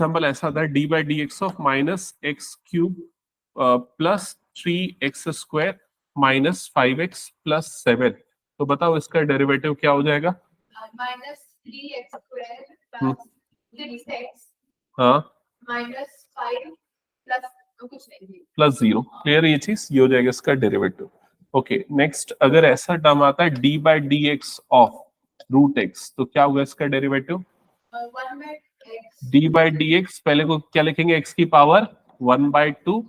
Example ऐसा था D by D x of minus x cube plus 3x² minus 5x plus 7। तो बताओ इसका डेरिवेटिव क्या हो जाएगा? माइनस 3x² प्लस 6x हाँ माइनस 5 प्लस कुछ नहीं प्लस 0। क्लियर ये चीज? ये हो जाएगा इसका डेरिवेटिव। ओके नेक्स्ट, अगर ऐसा टर्म आता है D by D x of root X, तो क्या होगा इसका derivative? 1/x D by D X, पहले को क्या लिखेंगे? एक्स की पावर 1/2,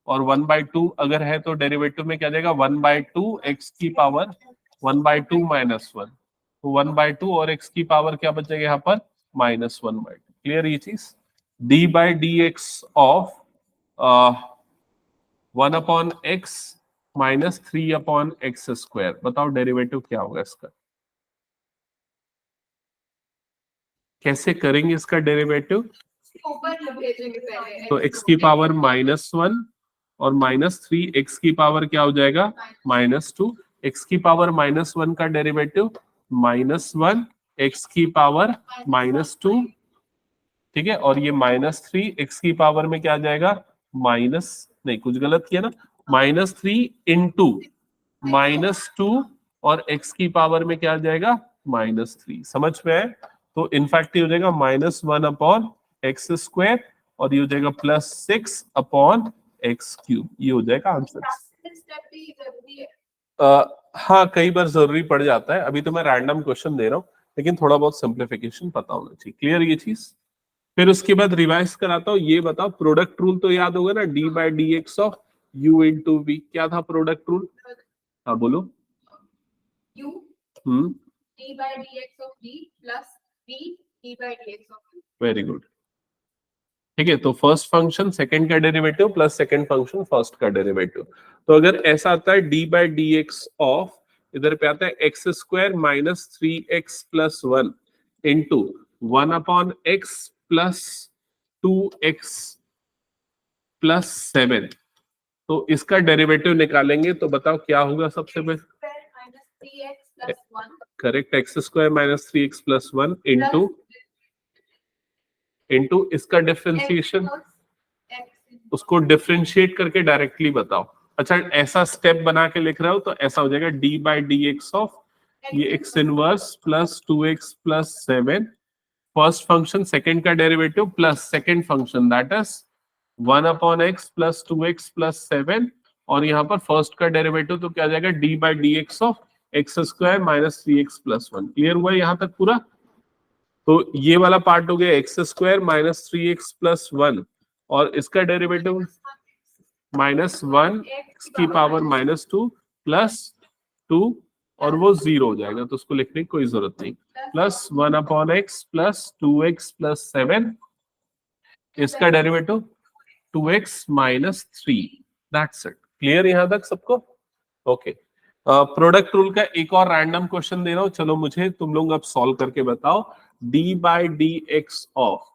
और 1/2 अगर है तो डेरिवेटिव में क्या जाएगा? 1/2 एक्स की पावर 1/2 माइनस 1। तो 1/2 और एक्स की पावर क्या बचेगा यहाँ पर? -1/2। क्लियर ये चीज? D by D x of 1/x minus 3/x²। बताओ डेरिवेटिव क्या होगा इसका? कैसे करेंगे इसका डेरिवेटिव? ऊपर भेजेंगे पहले तो x की पावर -1 और -3, x की पावर क्या हो जाएगा? -2। x की पावर -1 का डेरिवेटिव -1 x की पावर -2, ठीक है। और ये -3 x की पावर में क्या आ जाएगा? माइनस नहीं, कुछ गलत किया ना, -3 इंटू -2 और x की पावर में क्या आ जाएगा? -3। समझ में आए? तो इनफैक्ट ये हो जाएगा -1/x², और ये हो जाएगा +6/x³। ये हो जाएगा आंसर। स्टेप भी जरूरी है। हाँ कई बार जरूरी पड़ जाता है। अभी तो मैं रैंडम क्वेश्चन दे रहा हूँ, लेकिन थोड़ा बहुत सिंप्लीफिकेशन पता होना चाहिए। क्लियर ये चीज? फिर उसके बाद रिवाइज कराता हूँ। ये बताओ प्रोडक्ट रूल तो याद होगा ना, D by D x of u into V. क्या था प्रोडक्ट रूल? हाँ बोलो। u d by dx of v plus v d by dx of u। Very good. ठीक है, तो फर्स्ट फंक्शन सेकंड का derivative plus second function first का derivative. तो अगर ऐसा आता है D by D x of, इधर पे आता है x² minus 3x plus 1 into 1/x plus 2x plus 7। तो इसका डेरिवेटिव निकालेंगे तो बताओ क्या होगा? सबसे पहले correct, x² minus 3x plus 1 into इसका डिफरेंशिएशन, उसको डिफरेंशिएट करके डायरेक्टली बताओ। अच्छा ऐसा स्टेप बना के लिख रहे हो तो ऐसा हो जाएगा d by D x of ये x inverse plus 2x plus 7, first function second का derivative plus second function that is 1/x plus 2x plus 7, और यहाँ पर फर्स्ट का डेरिवेटिव तो क्या आ जाएगा? D by D x of x² minus 3x plus 1। Clear हुआ यहाँ तक पूरा? तो ये वाला पार्ट हो गया x² माइनस 3x प्लस 1, और इसका डेरिवेटिव -1 x की पावर -2 प्लस 2, और वो 0 हो जाएगा, तो उसको लिखने की कोई जरूरत नहीं। Plus 1/x plus 2x plus 7, इसका derivative 2x minus 3। That's it. Clear यहां तक सबको? ओके। प्रोडक्ट रूल का एक और रैंडम क्वेश्चन दे रहा हूं, चलो मुझे तुम लोग अब सॉल्व करके बताओ। D by D x of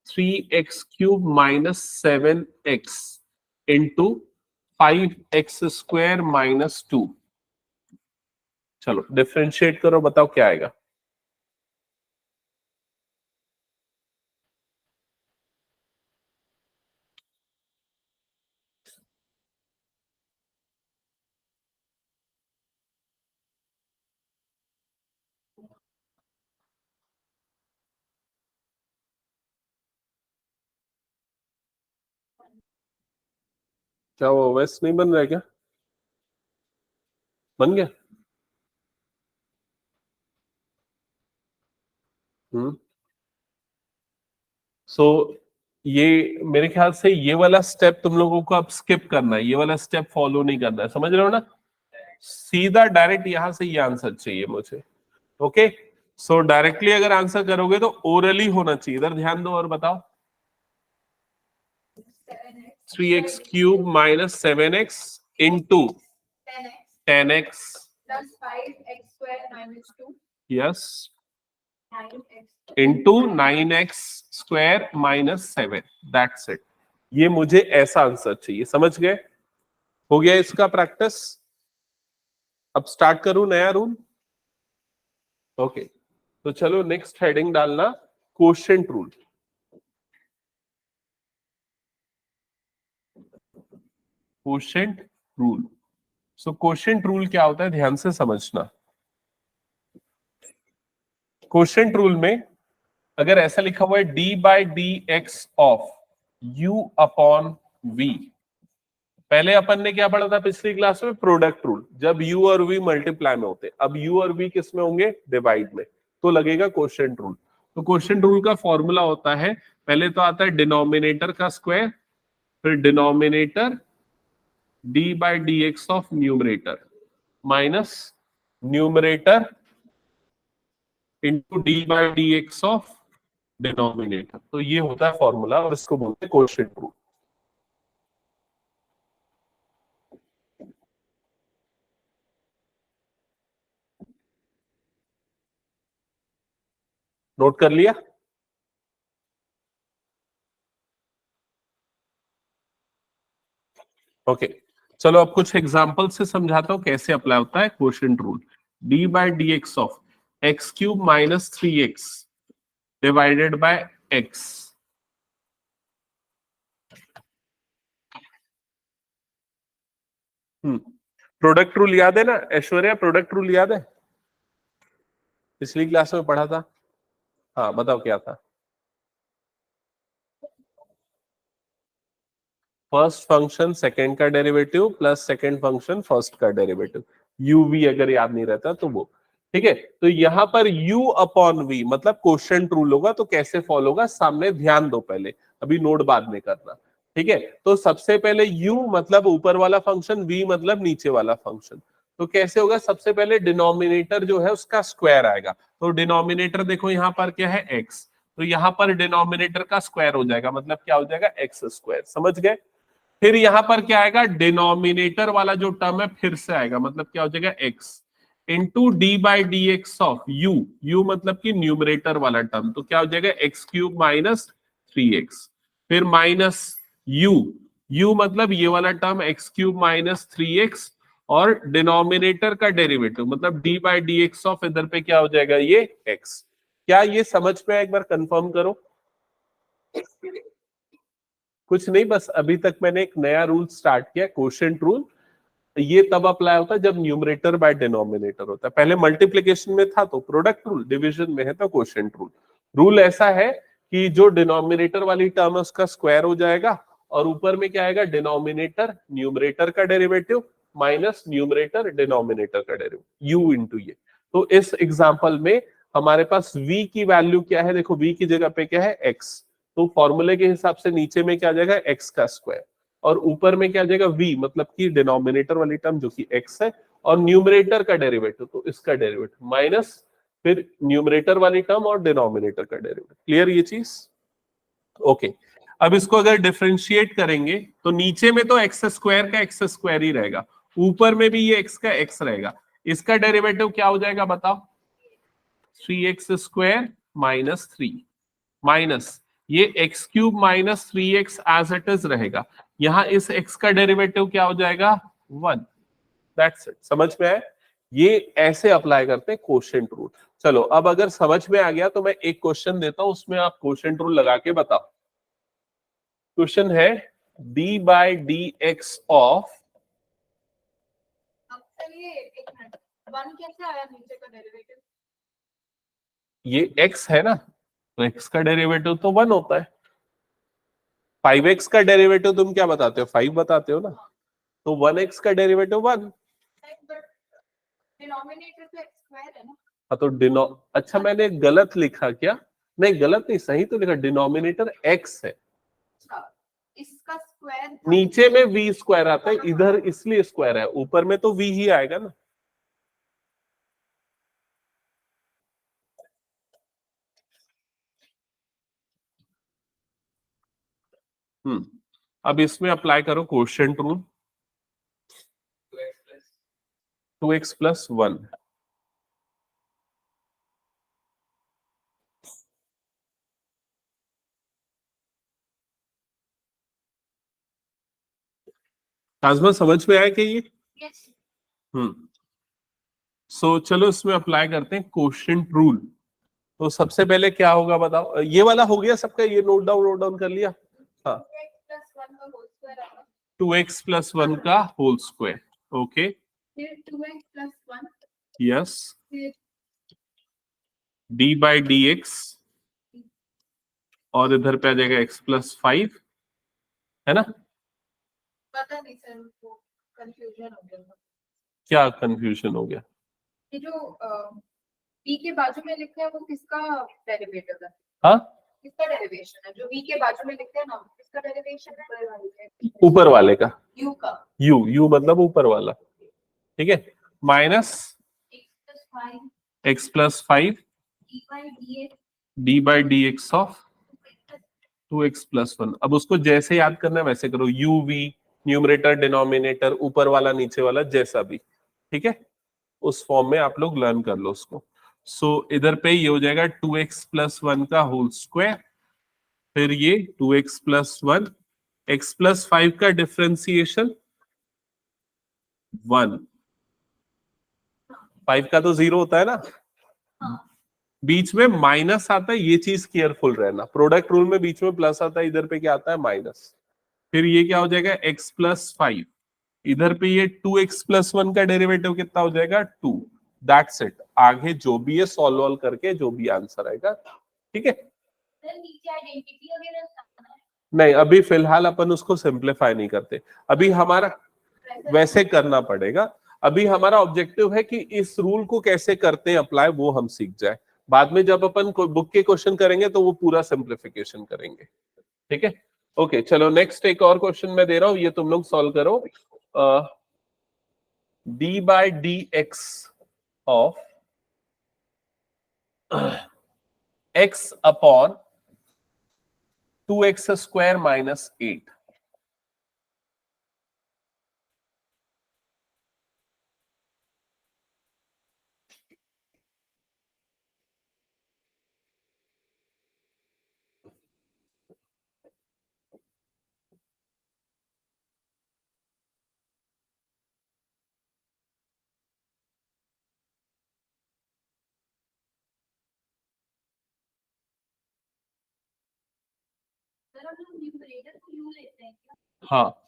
3x³ minus 7x into 5x² minus 2। चलो डिफरेंशिएट करो, बताओ क्या आएगा? क्या वो ओएस नहीं बन रहा है क्या? बन गया? सो ये मेरे ख्याल से ये वाला स्टेप तुम लोगों को अब स्किप करना है, ये वाला स्टेप फॉलो नहीं करना है। समझ रहे हो ना? सीधा डायरेक्ट यहां से ये आंसर चाहिए मुझे। ओके, सो डायरेक्टली अगर आंसर करोगे तो ओरली होना चाहिए। इधर ध्यान दो और बताओ। 3x³ minus 7x into 10x plus 5x² minus 2 yes 9x into 9x² minus 7। That's it. ये मुझे ऐसा आंसर चाहिए। समझ गए? हो गया इसका प्रैक्टिस। अब स्टार्ट करूं नया रूल? ओके, तो चलो नेक्स्ट हेडिंग डालना quotient rule. Quotient rule. So quotient rule क्या होता है, ध्यान से समझना। कोशेंट रूल में अगर ऐसा लिखा हुआ है D by D x of U upon V, पहले अपन ने क्या पढ़ा था पिछली क्लास में, प्रोडक्ट रूल, जब u और v मल्टीप्लाई में होते, अब u और v किस में होंगे, डिवाइड में, तो लगेगा कोशेंट रूल। तो कोशेंट रूल का फॉर्मूला होता है, पहले तो आता है डिनोमिनेटर का स्क्वायर, फिर denominator d by D x of numerator minus numerator into D by D x of denominator. तो ये होता है फॉर्मूला और इसको बोलते हैं कोशेंट रूल। नोट कर लिया? ओके चलो अब कुछ एग्जांपल से समझाता हूं कैसे अप्लाई होता है quotient rule. D by D x of X cube minus 3x divided by x. Product rule याद है ना ऐश्वर्या, प्रोडक्ट रूल याद है, पिछली क्लास में पढ़ा था। हाँ बताओ क्या था। फर्स्ट फंक्शन सेकंड का derivative plus second function first का डेरिवेटिव, यू वी अगर याद नहीं रहता तो वो, ठीक है। तो यहां पर u अपॉन v मतलब कोशेंट रूल होगा, तो कैसे फॉलो होगा सामने ध्यान दो पहले, अभी नोट बाद में करना, ठीक है। तो सबसे पहले u मतलब ऊपर वाला फंक्शन, v मतलब नीचे वाला फंक्शन, तो कैसे होगा, सबसे पहले डिनोमिनेटर जो है उसका स्क्वायर आएगा। तो डिनोमिनेटर देखो यहाँ पर क्या है x, तो यहाँ पर डिनोमिनेटर का स्क्वायर हो जाएगा, मतलब क्या हो जाएगा एक्स स्क्वायर, समझ गए। फिर यहां पर क्या आएगा, डिनोमिनेटर वाला जो टर्म है फिर से आएगा, मतलब क्या हो जाएगा x into D by D x of you, you मतलब कि न्यूमरेटर वाला टर्म, तो क्या हो जाएगा एक्स क्यूब माइनस 3x, फिर माइनस यू, यू मतलब ये वाला term x cube minus 3x, और डिनोमिनेटर का डेरिवेटिव मतलब D by D x of इधर पे क्या हो जाएगा ये x। क्या ये समझ में एक बार कंफर्म करो। कुछ नहीं, बस अभी तक मैंने एक नया रूल स्टार्ट किया, कोशेंट रूल। ये तब अप्लाई होता है जब न्यूमरेटर बाय डिनोमिनेटर होता है, पहले मल्टीप्लिकेशन में था तो प्रोडक्ट रूल, डिवीजन में है तो कोशेंट रूल। रूल ऐसा है कि जो डिनोमिनेटर वाली टर्म है उसका स्क्वायर हो जाएगा, और ऊपर में क्या आएगा, डिनोमिनेटर न्यूमरेटर का डेरिवेटिव माइनस न्यूमरेटर डिनोमिनेटर का डेरिवेटिव, यू इंटू ये। तो इस एग्जाम्पल में हमारे पास v की वैल्यू क्या है, देखो v की जगह पे क्या है x, तो फॉर्मूले के हिसाब से नीचे में क्या आ जाएगा x का स्क्वायर, और ऊपर में क्या आ जाएगा v मतलब कि डिनोमिनेटर वाली टर्म जो कि x है, और न्यूमरेटर का डेरिवेटिव तो इसका डेरिवेटिव माइनस फिर न्यूमरेटर वाली टर्म और डिनोमिनेटर का डेरिवेटिव। क्लियर ये चीज? ओके अब इसको अगर डिफरेंशिएट करेंगे तो नीचे में तो एक्स स्क्वायर का एक्स स्क्वायर ही रहेगा, ऊपर में भी ये एक्स का एक्स रहेगा, इसका डेरिवेटिव क्या हो जाएगा बताओ, 3x स्क्वायर माइनस 3 माइनस ये X cube minus 3x as it is रहेगा, यहां इस x का डेरिवेटिव क्या हो जाएगा 1। दैट्स इट, समझ में आया? ये ऐसे अप्लाई करते हैं कोशेंट रूल। चलो अब अगर समझ में आ गया तो मैं एक क्वेश्चन देता हूं, उसमें आप कोशेंट रूल लगा के बताओ। क्वेश्चन है d by D x of, अब चलिए एक मिनट, 1 कैसे आया नीचे का डेरिवेटिव? ये x है ना, तो x का डेरिवेटिव तो 1 होता है। 5x का डेरिवेटिव तुम क्या बताते हो, 5 बताते हो ना, तो 1x का डेरिवेटिव 1। डिनोमिनेटर तो एक्स स्क्वायर है ना। हाँ तो डिनो, अच्छा मैंने गलत लिखा क्या, नहीं गलत नहीं, सही तो लिखा, डिनोमिनेटर x है, अच्छा, इसका स्क्वायर नीचे में v स्क्वायर आता है, इधर इसलिए स्क्वायर है, ऊपर में तो v ही आएगा ना। अब इसमें अप्लाई करो कोशेंट रूल, 2x प्लस 1, ताजमा समझ में आया कि ये? यस। सो चलो इसमें अप्लाई करते हैं कोशेंट रूल। तो सबसे पहले क्या होगा बताओ, ये वाला हो गया सबका, ये नोट डाउन कर लिया? हाँ, 2x plus 1 का होल स्क्वायर आएगा। 2x प्लस 1 का होल स्क्वायर। ओके, फिर 2x plus 1, यस, फिर d बाई डी एक्स, और इधर पे आ जाएगा x प्लस 5, है ना? पता नहीं सर, वो कंफ्यूजन हो गया। क्या कंफ्यूजन हो गया? ये जो b के बाजू में लिखते हैं वो किसका डेरिवेटिव है? हाँ, किसका डेरिवेशन है? जो v के बाजू में लिखते हैं ना, किसका डेरिवेशन है? ऊपर वाले का, u का। u मतलब ऊपर वाला, ठीक है। Minus x plus 5 x plus 5 d by dx d by D x of 2x plus 1। अब उसको जैसे याद करना है वैसे करो, u v, न्यूमरेटर डिनोमिनेटर, ऊपर वाला नीचे वाला जैसा भी, ठीक है, उस फॉर्म में आप लोग लर्न कर लो उसको। सो इधर पे ये हो जाएगा 2x प्लस 1 का होल स्क्वायर, फिर ये 2x प्लस 1, x प्लस 5 का डिफरेंशिएशन 1, 5 का तो 0 होता है ना, बीच में माइनस आता है, ये चीज केयरफुल रहना, प्रोडक्ट रूल में बीच में प्लस आता है, इधर पे क्या आता है माइनस। फिर ये क्या हो जाएगा x प्लस 5, इधर पे ये 2x प्लस 1 का डेरिवेटिव कितना हो जाएगा 2। दैट्स इट, आगे जो भी है सॉल्व करके जो भी आंसर आएगा, ठीक है। सर नीचे आइडेंटिटी वगैरह नहीं, अभी फिलहाल अपन उसको सिंप्लीफाई नहीं करते, अभी हमारा वैसे करना पड़ेगा। अभी हमारा ऑब्जेक्टिव है कि इस रूल को कैसे करते हैं अप्लाई, वो हम सीख जाए। बाद में जब अपन बुक के क्वेश्चन करेंगे तो वो पूरा सिंप्लीफिकेशन करेंगे, ठीक है। ओके, चलो नेक्स्ट एक और क्वेश्चन मैं दे रहा हूं, ये तुम लोग सॉल्व करो। D by D x of x upon 2x square minus 8। Sir हम लोग न्यूमरेटर को u लेते हैं क्या? हाँ,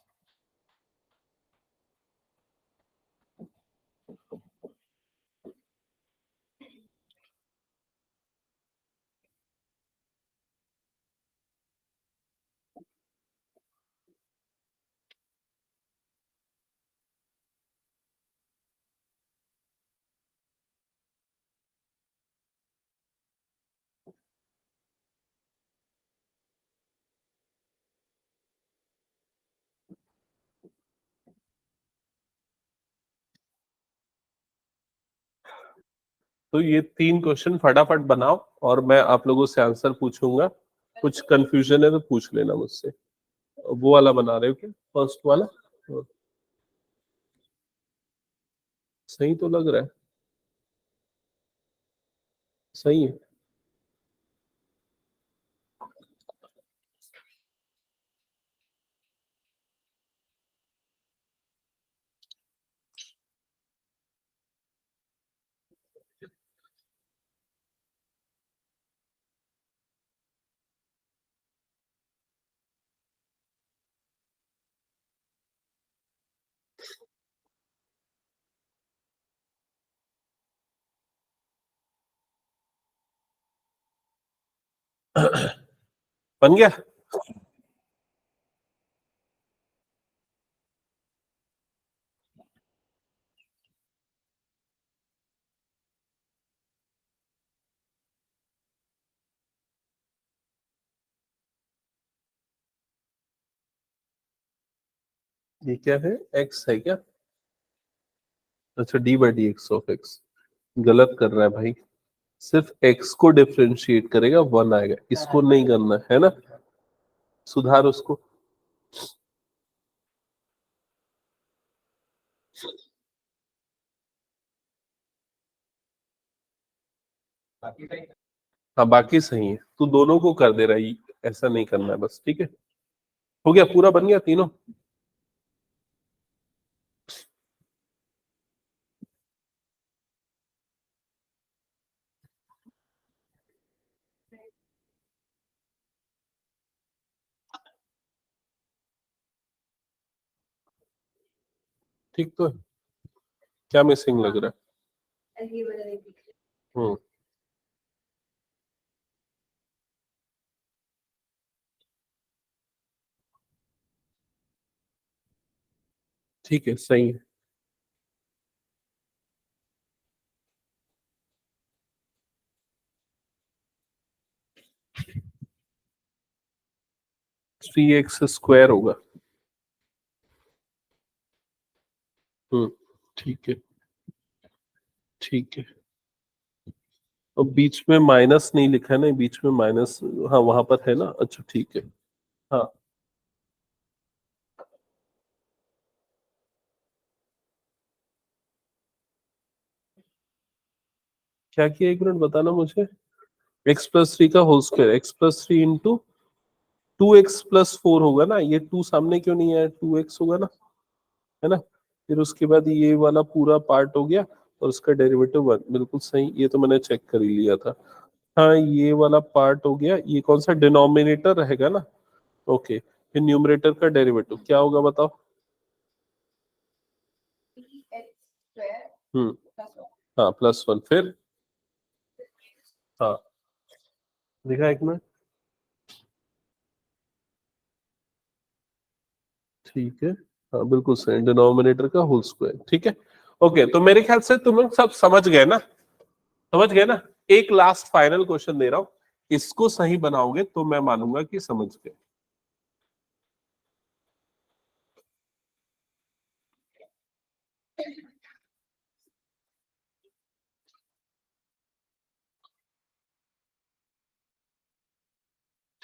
तो ये 3 क्वेश्चन फटाफट बनाओ और मैं आप लोगों से आंसर पूछूंगा। कुछ कंफ्यूजन है तो पूछ लेना मुझसे। वो वाला बना रहे हो क्या, फर्स्ट वाला? हाँ, सही तो लग रहा है, सही है। बन गया। ये क्या है, एक्स है क्या? अच्छा, D by D x of x. गलत कर रहा है भाई, सिर्फ एक्स को डिफरेंशिएट करेगा 1 आएगा, इसको नहीं करना है ना, सुधार उसको। हाँ, बाकी सही है, तू दोनों को कर दे रही, ऐसा नहीं करना है बस, ठीक है। हो गया, पूरा बन गया तीनों। ठीक तो है, क्या मिसिंग लग रहा है? ये वाला नहीं दिख हम्म, ठीक है, सही है। थ्री एक्स स्क्वायर होगा। ठीक है, ठीक है। और बीच में माइनस नहीं लिखा है ना, बीच में माइनस, हाँ वहां पर है ना, अच्छा ठीक है। हाँ, क्या किया, एक मिनट बताना मुझे। एक्स प्लस थ्री का whole square, X plus three into two X plus four होगा ना, ये टू सामने क्यों नहीं आया, टू एक्स होगा ना, है ना। फिर उसके बाद ये वाला पूरा पार्ट हो गया, और उसका डेरिवेटिव वन, बिल्कुल सही, ये तो मैंने चेक कर ही लिया था। हाँ, ये वाला पार्ट हो गया, ये कौन सा डिनोमिनेटर रहेगा ना, ओके। फिर न्यूमरेटर का डेरिवेटिव क्या होगा बताओ। एक्स स्क्वायर हम्म, प्लस वन। हाँ प्लस वन, फिर हाँ, देखा एक मिनट, ठीक है, हाँ बिल्कुल सही, डिनोमिनेटर का होल स्क्वायर, ठीक है। ओके, तो मेरे ख्याल से तुम लोग सब समझ गए ना, समझ गए ना। एक लास्ट फाइनल क्वेश्चन दे रहा हूं, इसको सही बनाओगे तो मैं मानूंगा कि समझ गए।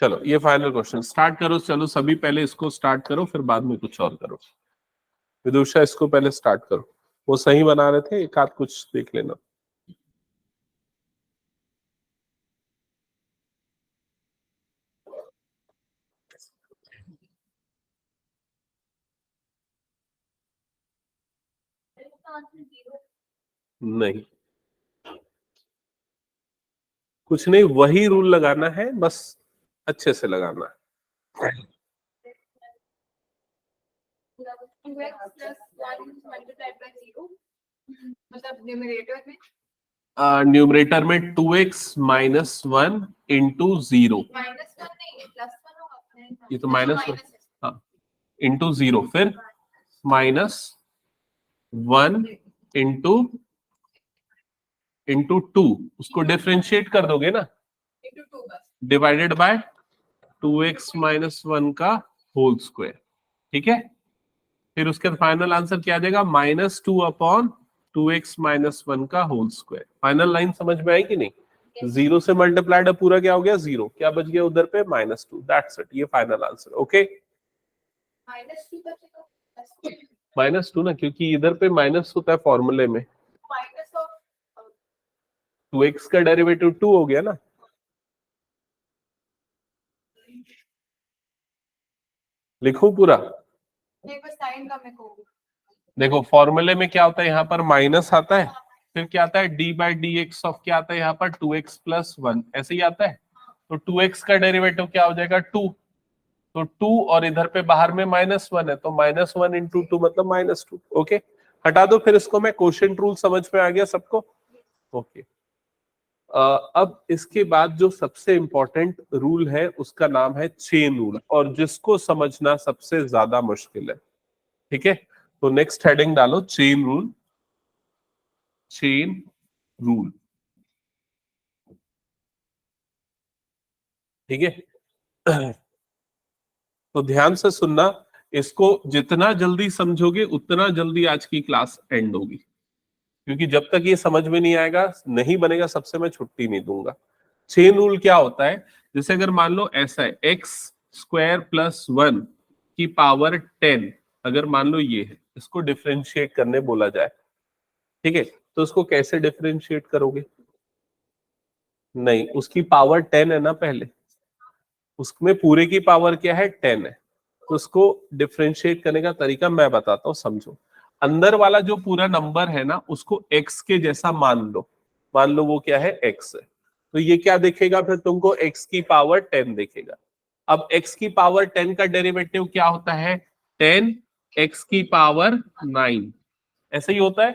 चलो ये फाइनल क्वेश्चन स्टार्ट करो, चलो सभी पहले इसको स्टार्ट करो, फिर बाद में कुछ और करो। विदुषा इसको पहले स्टार्ट करो, वो सही बना रहे थे, एक आध कुछ देख लेना। नहीं, कुछ नहीं, वही रूल लगाना है बस, अच्छे से लगाना है। Two X plus one multiplied by zero, मतलब न्यूमरेटर में न्यूमरेटर में two X minus one into zero, minus one नहीं प्लस वन होगा। ये तो माइनस वन, हाँ, इंटू जीरो, फिर minus one into into two, उसको डिफरेंशिएट कर दोगे ना, इंटू टू बस। Divided by two X minus one का होल स्क्वायर, ठीक है। फिर उसके फाइनल आंसर क्या आ जाएगा, minus two upon two X minus one का होल स्क्वायर। फाइनल लाइन समझ में आई कि नहीं, जीरो से मल्टीप्लाइड है पूरा, क्या हो गया जीरो, क्या बच गया उधर पे, माइनस टू, दैट्स इट, ये final answer, okay. Minus two बचेगा, माइनस टू ना, क्योंकि इधर पे माइनस होता है फॉर्मूले में, माइनस ऑफ टू एक्स का डेरिवेटिव टू हो गया ना। लिखूं पूरा, एक बस साइन का मेरे को। देखो फॉर्मूले में क्या होता है, यहाँ पर माइनस आता है, फिर क्या आता है, D by D x of क्या आता है यहाँ पर, टू एक्स प्लस वन, ऐसे ही आता है। तो टू एक्स का डेरिवेटिव क्या हो जाएगा, टू, तो टू और इधर पे बाहर में माइनस वन है, तो माइनस वन इंटू टू मतलब माइनस टू, ओके। हटा दो फिर इसको, मैं क्वोशिएंट रूल समझ में आ गया सबको, ओके। अब इसके बाद जो सबसे इंपॉर्टेंट रूल है उसका नाम है चेन रूल, और जिसको समझना सबसे ज्यादा मुश्किल है, ठीक है। तो नेक्स्ट हेडिंग डालो, चेन रूल, चेन रूल, ठीक है। तो ध्यान से सुनना, इसको जितना जल्दी समझोगे उतना जल्दी आज की क्लास एंड होगी, क्योंकि जब तक ये समझ में नहीं आएगा, नहीं बनेगा, सबसे मैं छुट्टी नहीं दूंगा। चेन रूल क्या होता है, जैसे अगर मान लो ऐसा है, एक्स स्क्वायर प्लस वन की पावर 10, अगर मान लो ये है, इसको डिफरेंशिएट करने बोला जाए, ठीक है, तो उसको कैसे डिफरेंशिएट करोगे, नहीं उसकी पावर 10 है ना पहले, उसमें पूरे की पावर क्या है, 10 है, तो उसको डिफरेंशिएट करने का तरीका मैं बताता हूँ, समझो। अंदर वाला जो पूरा नंबर है ना, उसको x के जैसा मान लो वो क्या है, x है, तो ये क्या देखेगा फिर तुमको, x की पावर 10 देखेगा। अब x की पावर 10 का डेरिवेटिव क्या होता है, 10 x की पावर 9, ऐसा ही होता है।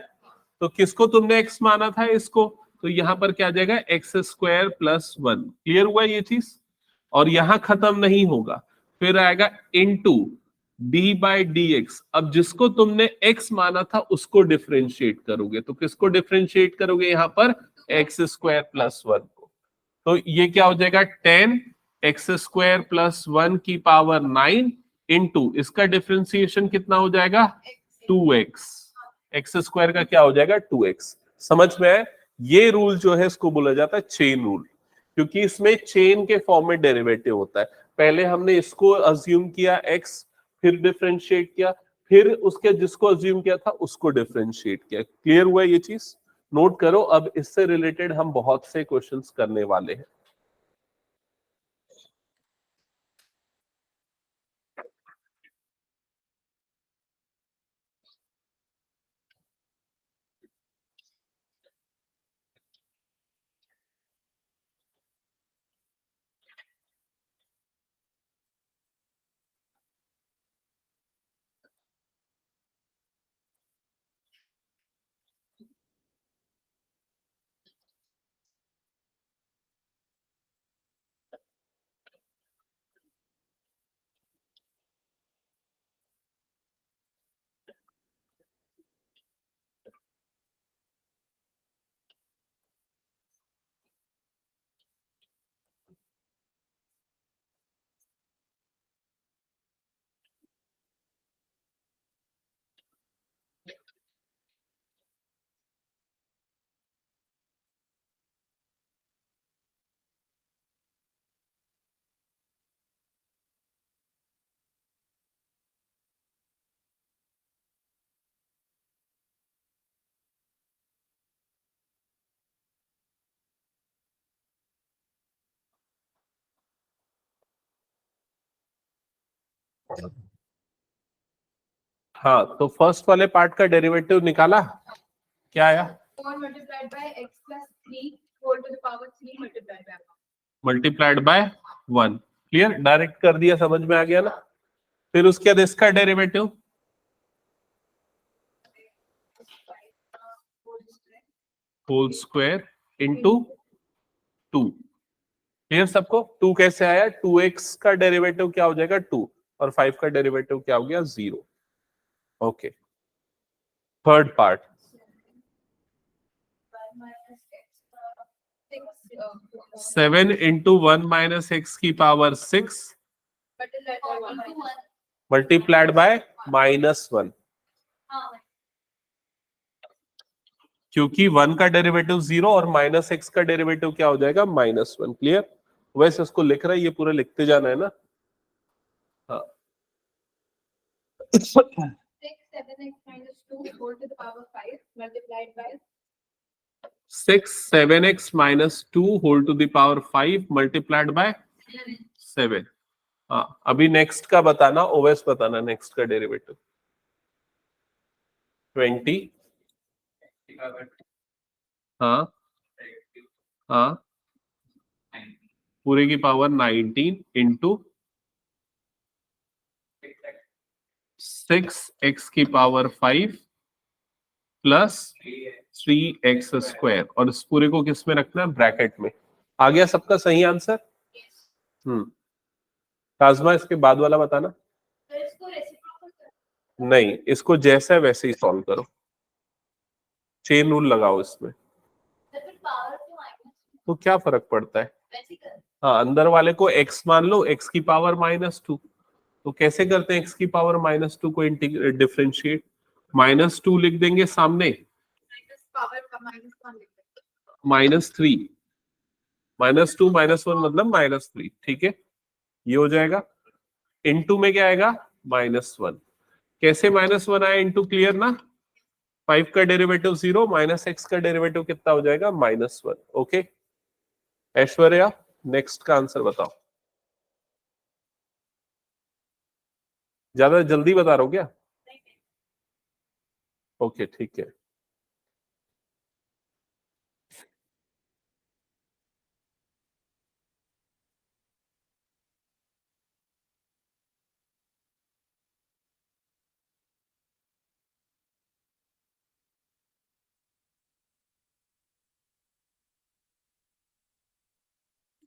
तो किसको तुमने x माना था, इसको, तो यहां पर क्या आ जाएगा एक्स स्क्वायर प्लस 1। क्लियर हुआ ये चीज? और यहां खत्म नहीं होगा, फिर आएगा into D by D x. अब जिसको तुमने x माना था उसको डिफरेंशिएट करोगे, तो किसको डिफरेंशिएट करोगे यहाँ पर, एक्स स्क्वायर प्लस 1 को। तो ये क्या हो जाएगा 10 एक्स स्क्वायर प्लस 1 की पावर 9 इंटू इसका डिफरेंशिएशन कितना हो जाएगा 2x। एक्स स्क्वायर का क्या हो जाएगा 2x। समझ में आए? ये रूल जो है इसको बोला जाता है चेन रूल, क्योंकि इसमें चेन के फॉर्म में डेरिवेटिव होता है। पहले हमने इसको अज्यूम किया x, फिर डिफरेंशिएट किया, फिर उसके जिसको अज्यूम किया था उसको डिफरेंशिएट किया। क्लियर हुआ ये चीज? नोट करो, अब इससे रिलेटेड हम बहुत से क्वेश्चंस करने वाले हैं। हाँ, तो फर्स्ट वाले पार्ट का डेरिवेटिव निकाला, क्या आया? 4 multiplied by x plus 3 whole to the power 3 multiplied by 1. Multiplied by 1। Clear? Direct कर दिया, समझ में आ गया ना? फिर उसके बाद इसका derivative whole square into 2। Clear सबको? 2 कैसे आया? 2x का डेरिवेटिव क्या हो जाएगा 2, और 5 का डेरिवेटिव क्या हो गया 0। Okay, third part 7 into 1 minus x की पावर 6 मल्टीप्लाइड बाय -1, क्योंकि 1 का डेरिवेटिव 0 और माइनस एक्स का डेरिवेटिव क्या हो जाएगा -1। क्लियर? वैसे उसको लिख रहा है, ये पूरा लिखते जाना है ना। हाँ 6 7x minus 2 whole to the power 5 multiplied by 6 7x minus 2 whole to the power 5 multiplied by 7। हाँ, अभी नेक्स्ट का बताना, ओवेस बताना नेक्स्ट का डेरिवेटिव 20। हाँ हाँ, पूरे की पावर 19 इंटू 6x की पावर 5 प्लस 3x स्क्वायर, और इस पूरे को किस में रखना है, ब्रैकेट में। आ गया सबका सही आंसर? काजमा इसके बाद वाला बताना। तो इसको रेसिप्रोकल नहीं, इसको जैसा है वैसे ही सॉल्व करो, चेन रूल लगाओ इसमें। फिर पावर को माइनस तो क्या फर्क पड़ता है? वैसे कर हाँ, अंदर वाले को x मान लो, x की पावर -2। तो कैसे करते हैं x की पावर -2 को डिफरेंशिएट? -2 लिख देंगे सामने, माइनस पावर का माइनस 1 लिख सकते -3, -2 -1 मतलब -3। ठीक है, ये हो जाएगा। इनटू में क्या आएगा -1। कैसे -1 आया इनटू? क्लियर ना? 5 का डेरिवेटिव 0 माइनस एक्स का डेरिवेटिव कितना हो जाएगा -1। ओके ऐश्वर्या, नेक्स्ट का आंसर बताओ। ज्यादा जल्दी बता रहे हो क्या? ओके ठीक है।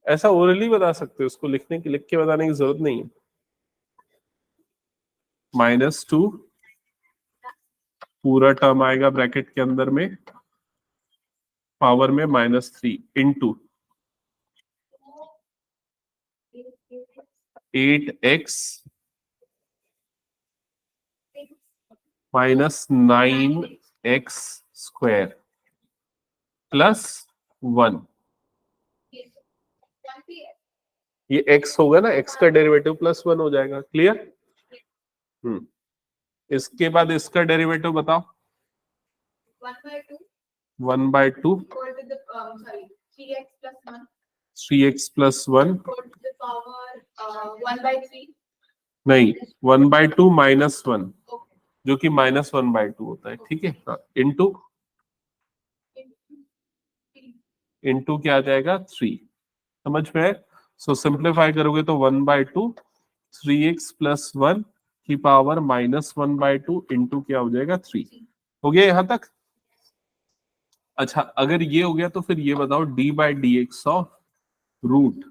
ऐसा ओरली बता सकते हो, उसको लिख के बताने की जरूरत नहीं है। -2 पूरा टर्म आएगा ब्रैकेट के अंदर में, पावर में -3 into 8x -9x square plus 1। ये x होगा ना, x का डेरिवेटिव +1 हो जाएगा। क्लियर? इसके बाद इसका डेरिवेटिव बताओ। 1/2 3x + 1 नहीं, 1/2 -1 जो कि -1/2 होता है। ठीक है, इंटू क्या आ जाएगा 3। समझ में है? सो सिंप्लीफाई करोगे तो 1/2 3x + 1 की पावर -1/2 इंटू क्या हो जाएगा 3। हो गया यहां तक? अच्छा, अगर ये हो गया तो फिर ये बताओ d/dx of root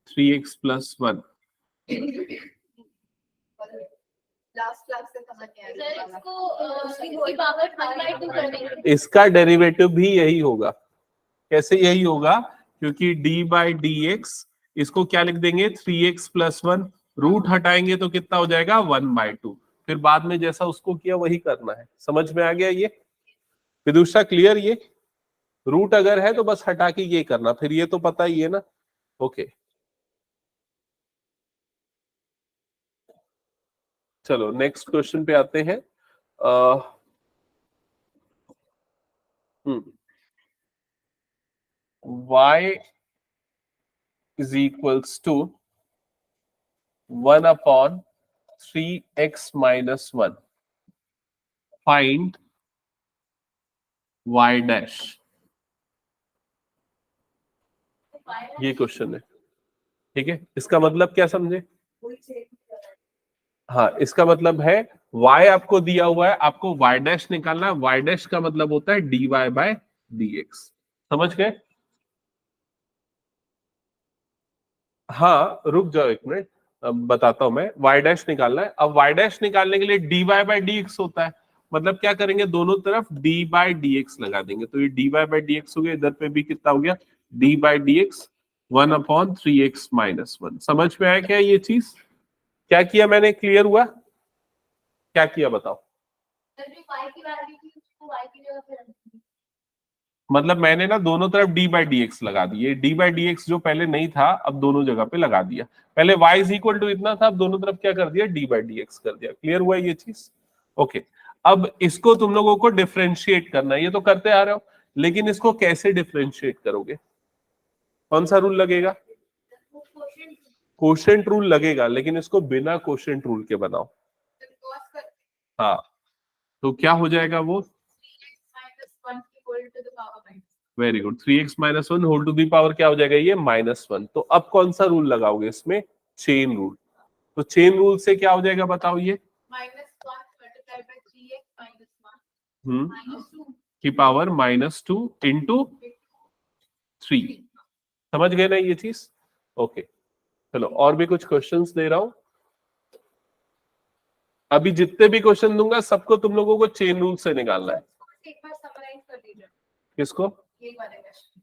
3x + 1। Last class से समझ नहीं आ रहा है। इसको पावर 1/2 कर देंगे। इसका डेरिवेटिव भी यही होगा। कैसे यही होगा? क्योंकि d/dx इसको क्या लिख देंगे 3x + 1, रूट हटाएंगे तो कितना हो जाएगा 1/2। फिर बाद में जैसा उसको किया वही करना है। समझ में आ गया ये विदुषा? क्लियर? ये रूट अगर है तो बस हटा के ये करना, फिर ये तो पता ही है ना। ओके, चलो नेक्स्ट क्वेश्चन पे आते हैं। y = 1/3x - 1 find y dash. ये क्वेश्चन है। ठीक है, इसका मतलब क्या समझे? हाँ, इसका मतलब है y आपको दिया हुआ है, आपको y डैश निकालना है। y डैश का मतलब होता है dy/dx। समझ गए? हाँ, रुक जाओ एक मिनट, अब बताता हूं मैं। y डैश निकालना है। अब y डैश निकालने के लिए dy/dx होता है, मतलब क्या करेंगे, दोनों तरफ d/dx लगा देंगे, तो ये dy/dx हो गया। इधर पे भी कितना हो गया d/dx 1/3x - 1। समझ में आया क्या ये चीज? क्या किया मैंने? क्लियर हुआ? क्या किया बताओ? मतलब मैंने ना दोनों तरफ d/dx लगा दी। ये d/dx जो पहले नहीं था, अब दोनों जगह पे लगा दिया। पहले y = इतना था, अब दोनों तरफ क्या कर दिया d/dx कर दिया। क्लियर हुआ ये चीज? ओके, अब इसको तुम लोगों को डिफरेंशिएट करना है। ये तो करते आ रहे हो, लेकिन इसको कैसे डिफरेंशिएट करोगे? कौन सा रूल लगेगा? कोशेंट रूल लगेगा, लेकिन इसको बिना कोशेंट रूल के बनाओ। हाँ, तो क्या हो जाएगा वो? Very good, 3x - 1 whole to the power क्या हो जाएगा ये -1। तो अब कौन सा रूल लगाओगे इसमें? Chain rule. तो चेन रूल से क्या हो जाएगा बताओ ये? की पावर -2 इंटू 3। समझ गए ना ये चीज? ओके, चलो और भी कुछ क्वेश्चंस दे रहा हूं। अभी जितने भी क्वेश्चन दूंगा सबको तुम लोगों को चेन रूल से निकालना है। एक बार समराइज कर दीजिए किसको? ये वाले क्वेश्चन।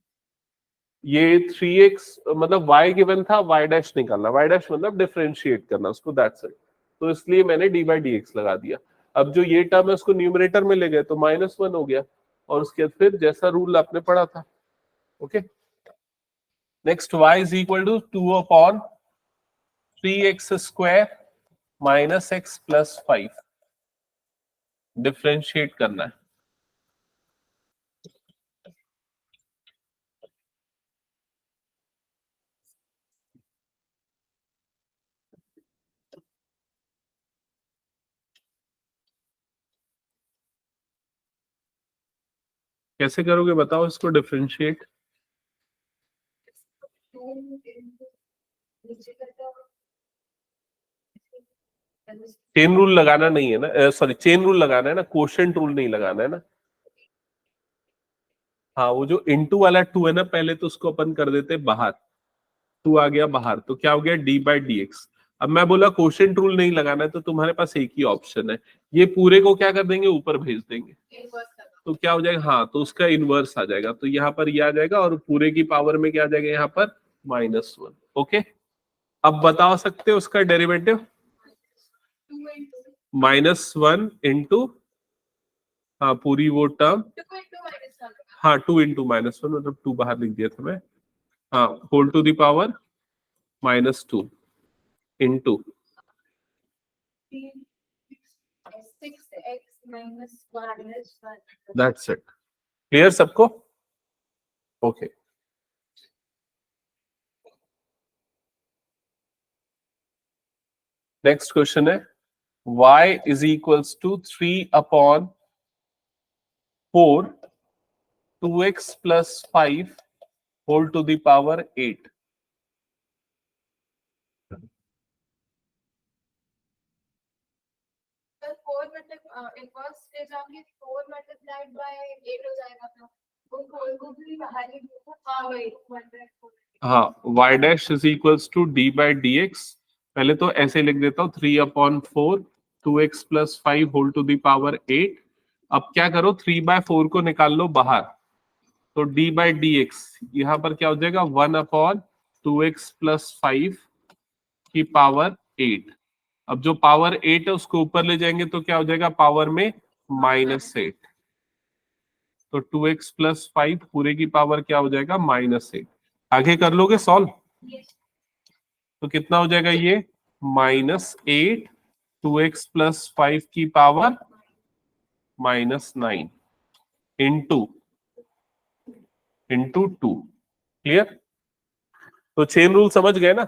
ये 3x मतलब y गिवन था, y डैश निकालना। y डैश मतलब डिफरेंशिएट करना उसको, दैट्स इट। तो इसलिए मैंने d/dx लगा दिया। अब जो ये टर्म है उसको न्यूमरेटर में ले गए तो -1 हो गया, और उसके बाद फिर जैसा रूल आपने पढ़ा था। Okay, next y = 2/3x² - x + 5 differentiate करना है। कैसे करोगे बताओ इसको डिफरेंशिएट? चेन रूल लगाना नहीं है ना, सॉरी, चेन रूल लगाना है ना, कोशेंट रूल नहीं लगाना है ना। हाँ, वो जो इनटू वाला 2 है ना, पहले तो उसको अपन कर देते बाहर। 2 आ गया बाहर, तो क्या हो गया डी बाई डी एक्स। अब मैं बोला क्वोशिएंट रूल नहीं लगाना है, तो तुम्हारे पास एक ही ऑप्शन है, ये पूरे को क्या कर देंगे, ऊपर भेज देंगे, तो क्या हो जाएगा, हाँ तो उसका इनवर्स आ जाएगा, तो यहाँ पर ये आ जाएगा और पूरे की पावर में क्या आ जाएगा यहाँ पर -1। ओके, अब बता सकते हो उसका डेरिवेटिव, -1 इंटू, हाँ पूरी वो टर्म, हाँ 2 इंटू -1, मतलब 2 बाहर लिख दिया था मैं, हाँ whole to the power -2 into 6x minus 1 is 1. That's it. Clear सबको? ओके नेक्स्ट क्वेश्चन है y is equals to 3 upon 4 2x plus 5 whole to the power 8। Sir 4 मतलब इनवर्स ले जाओगे 4 मल्टीप्लाइड बाय 8 हो जाएगा ना, उनको भी बाहर ही हाँ वही 1/4। हाँ y dash is equals to d by D X, पहले तो ऐसे लिख देता हूँ 3 upon 4 2x plus 5 whole to the power 8। अब क्या करो 3/4 को निकाल लो बाहर, तो d बाई डी एक्स यहाँ पर क्या हो जाएगा 1 अपॉन 2x प्लस 5 की पावर 8। अब जो पावर 8 है उसको ऊपर ले जाएंगे तो क्या हो जाएगा पावर में -8, तो 2x प्लस 5 पूरे की पावर क्या हो जाएगा -8। आगे कर लोगे सॉल्व, तो कितना हो जाएगा ये -8 2x प्लस 5 की पावर -9 इंटू 2। क्लियर? तो चेन रूल समझ गए ना?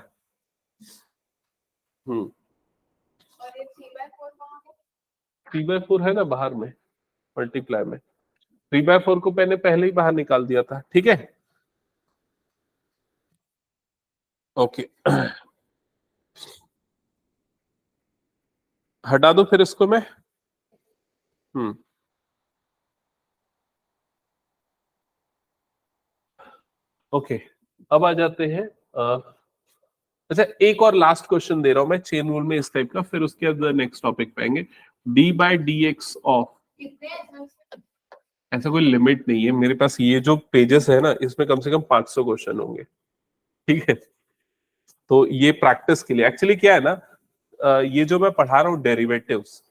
और ये 3/4 कहाँ है? 3/4 है ना बाहर में मल्टीप्लाई में, 3/4 को मैंने पहले ही बाहर निकाल दिया था। ठीक है ओके हटा दो फिर इसको मैं। ओके अब आ जाते हैं अच्छा एक और लास्ट क्वेश्चन दे रहा हूं मैं चेन रूल में इस टाइप का, फिर उसके बाद नेक्स्ट टॉपिक पे आएंगे। d by D x of, कितने हैं? ऐसा कोई लिमिट नहीं है मेरे पास, ये जो पेजेस है ना इसमें कम से कम 500 क्वेश्चन होंगे। ठीक है, तो ये प्रैक्टिस के लिए एक्चुअली क्या है ना, ये जो मैं पढ़ा रहा हूँ डेरिवेटिव्स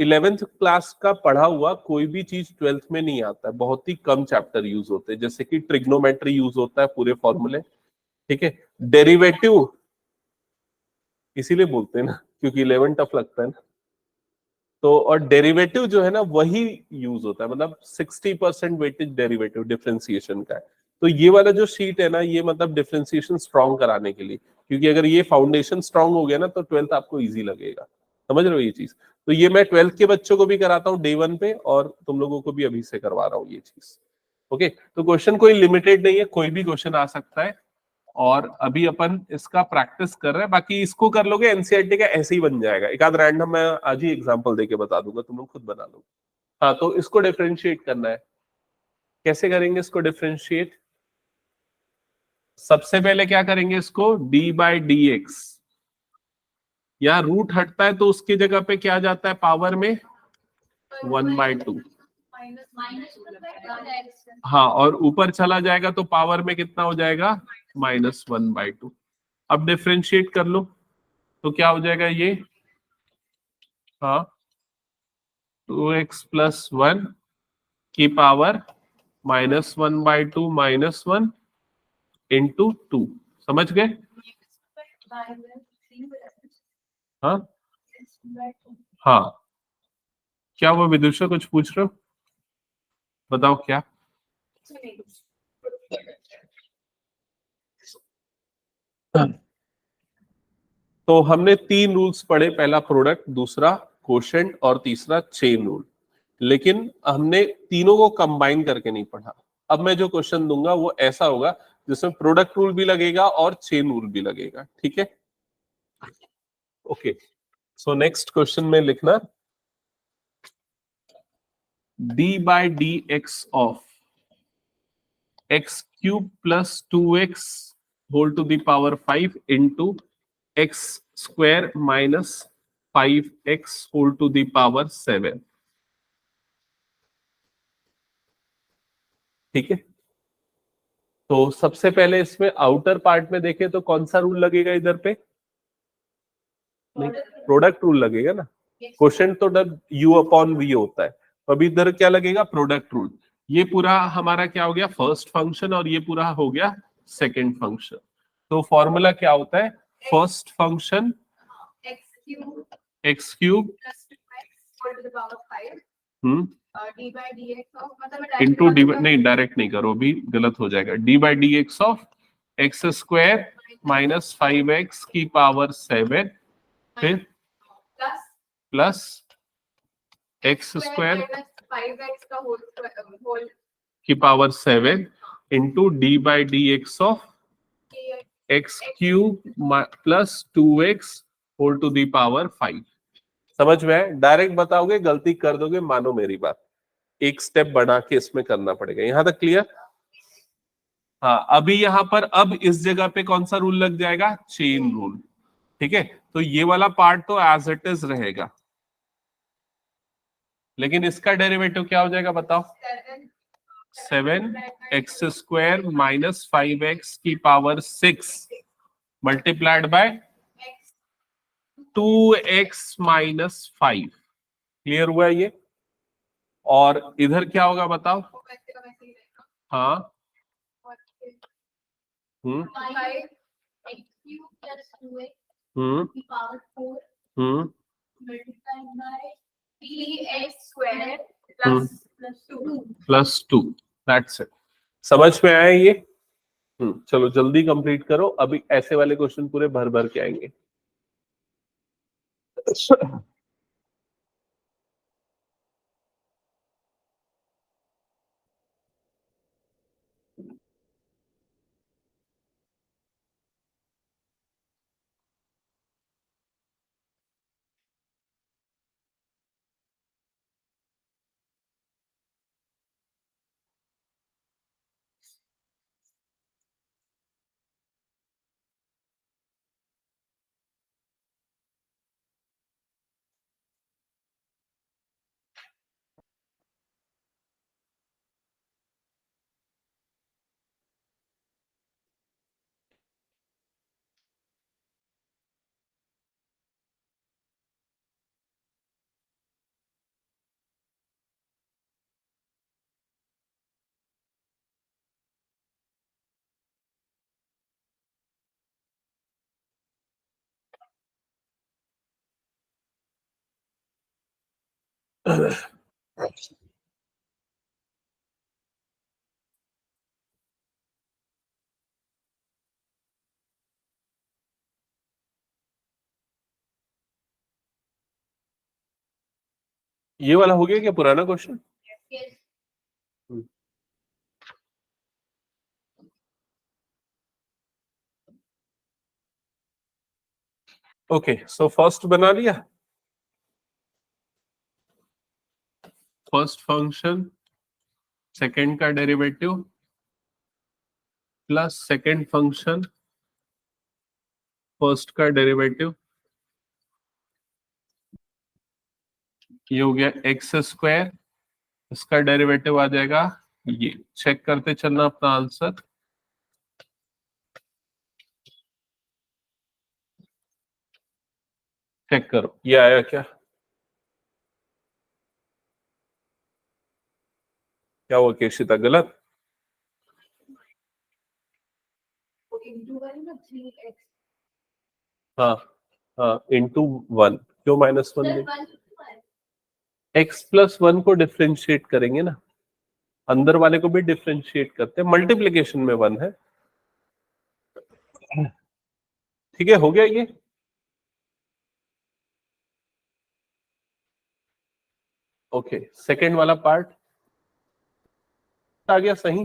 11th क्लास का पढ़ा हुआ कोई भी चीज 12th में नहीं आता है, बहुत ही कम चैप्टर यूज होते हैं, जैसे कि ट्रिग्नोमेट्री यूज होता है पूरे फॉर्मूले। ठीक है, डेरिवेटिव इसीलिए बोलते हैं ना क्योंकि 11 टफ लगता है ना, तो और डेरिवेटिव जो है ना वही यूज होता है, मतलब 60% वेटेज डेरिवेटिव डिफरेंशिएशन का है। तो ये वाला जो शीट है ना ये मतलब डिफरेंशिएशन स्ट्रॉन्ग कराने के लिए, क्योंकि अगर ये फाउंडेशन स्ट्रॉन्ग हो गया ना तो 12th आपको इजी लगेगा। समझ रहे हो ये चीज? तो ये मैं 12th के बच्चों को भी कराता हूँ डे 1 पे, और तुम लोगों को भी अभी से करवा रहा हूँ ये चीज। ओके, तो क्वेश्चन कोई लिमिटेड नहीं है, कोई भी क्वेश्चन आ सकता है, और अभी अपन इसका प्रैक्टिस कर रहे हैं। बाकी इसको कर लोगे एनसीईआरटी का ऐसे ही बन जाएगा, एक आध रैंडम मैं आज ही एग्जांपल देके बता दूंगा, तुम लोग खुद बना लो। हाँ तो इसको डिफरेंशिएट करना है, कैसे करेंगे इसको डिफरेंशिएट? सबसे पहले क्या करेंगे इसको d बाई डी एक्स, यहाँ रूट हटता है तो उसकी जगह पे क्या जाता है पावर में 1/2। हाँ और ऊपर चला जाएगा तो पावर में कितना हो जाएगा -1/2। अब डिफरेंशिएट कर लो तो क्या हो जाएगा ये, हाँ 2x प्लस 1 की पावर -1/2 -1 इंटू 2। समझ गए? हाँ हाँ, क्या वो विदुषा कुछ पूछ रहे हो, बताओ क्या? तो हमने 3 रूल्स पढ़े, पहला प्रोडक्ट, दूसरा कोशेंट और तीसरा चेन रूल, लेकिन हमने तीनों को कंबाइन करके नहीं पढ़ा। अब मैं जो क्वेश्चन दूंगा वो ऐसा होगा जिसमें प्रोडक्ट रूल भी लगेगा और चेन रूल भी लगेगा। ठीक है ओके, सो नेक्स्ट क्वेश्चन में लिखना d by D x of x³ plus 2x whole to the power 5 into X square minus 5x whole to the power 7। ठीक है, तो सबसे पहले इसमें आउटर पार्ट में देखें तो कौन सा रूल लगेगा इधर पे? प्रोडक्ट रूल लगेगा ना। क्वेश्चन तो डब u अपॉन v होता है, तो अभी इधर क्या लगेगा? Product rule. ये पूरा हमारा क्या हो गया? फर्स्ट फंक्शन, और ये पूरा हो गया सेकंड फंक्शन। तो फॉर्मूला क्या होता है? First function x cube into D, नहीं डायरेक्ट नहीं करो, अभी गलत हो जाएगा। D by D x of x square minus 5x की पावर 7 फिर प्लस एक्स स्क्वायर 5x का होल की power 7 into D by D x of X cube plus 2x whole to the power 5। समझ में आए? डायरेक्ट बताओगे गलती कर दोगे, मानो मेरी बात, एक स्टेप बढ़ा के इसमें करना पड़ेगा। यहां तक क्लियर? हाँ, अभी यहां पर अब इस जगह पे कौन सा रूल लग जाएगा? Chain rule. ठीक है, तो ये वाला पार्ट तो एज इट इज रहेगा, लेकिन इसका डेरिवेटिव क्या हो जाएगा बताओ? 7x स्क्वायर माइनस 5x की power 6 multiplied by 2x minus 5। Clear हुआ ये? और इधर क्या होगा बताओ? हाँ, हम्म हम्म हम्म प्लस 2। That's it. समझ में आया ये? चलो जल्दी कंप्लीट करो, अभी ऐसे वाले क्वेश्चन पूरे भर भर के आएंगे। ये वाला हो गया क्या पुराना क्वेश्चन? ओके, सो फर्स्ट बना लिया। फर्स्ट फंक्शन सेकंड का derivative plus second function first का डेरिवेटिव, ये हो गया एक्स स्क्वायर, इसका डेरिवेटिव आ जाएगा ये। चेक करते चलना अपना आंसर। चेक करो ये आया क्या? क्या हुआ केशिता, गलत? हाँ हाँ, इंटू 1 क्यों -1 में? x+1 को डिफ्रेंशिएट करेंगे ना, अंदर वाले को भी डिफ्रेंशिएट करते हैं, मल्टीप्लिकेशन में 1 है। ठीक है, हो गया ये। ओके, सेकंड वाला पार्ट आ गया सही।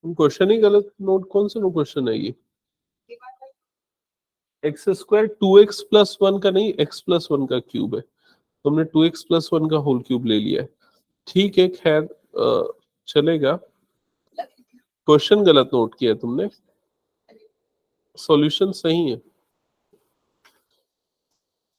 क्वेश्चन ही गलत नोट, कौन सा क्वेश्चन है ये? एक्स स्क्वायर 2x प्लस 1 का नहीं, x प्लस 1 का क्यूब है। तुमने 2x प्लस 1 का होल क्यूब ले लिया है, ठीक है, खैर चलेगा। क्वेश्चन गलत नोट किया तुमने, सॉल्यूशन सही है।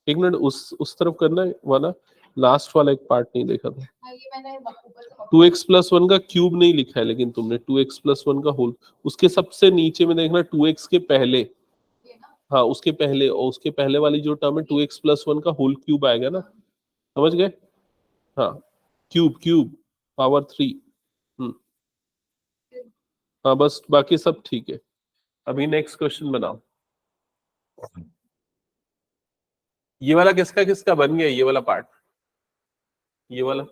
एक मिनट, उस तरफ करना है वाला, लास्ट वाला एक पार्ट नहीं देखा था। हाँ, ये मैंने ऊपर से 2x प्लस 1 का क्यूब नहीं लिखा है, लेकिन तुमने 2x प्लस 1 का होल, उसके सबसे नीचे में देखना 2x के पहले, ये ना हाँ उसके पहले, और उसके पहले वाली जो टर्म है 2x प्लस 1 का होल क्यूब आएगा ना, समझ गए? हाँ, क्यूब क्यूब पावर 3। हम्म, हाँ बस बाकी सब ठीक है। अभी नेक्स्ट क्वेश्चन बनाओ। ये वाला किसका किसका बन गया, ये वाला पार्ट, ये वाला?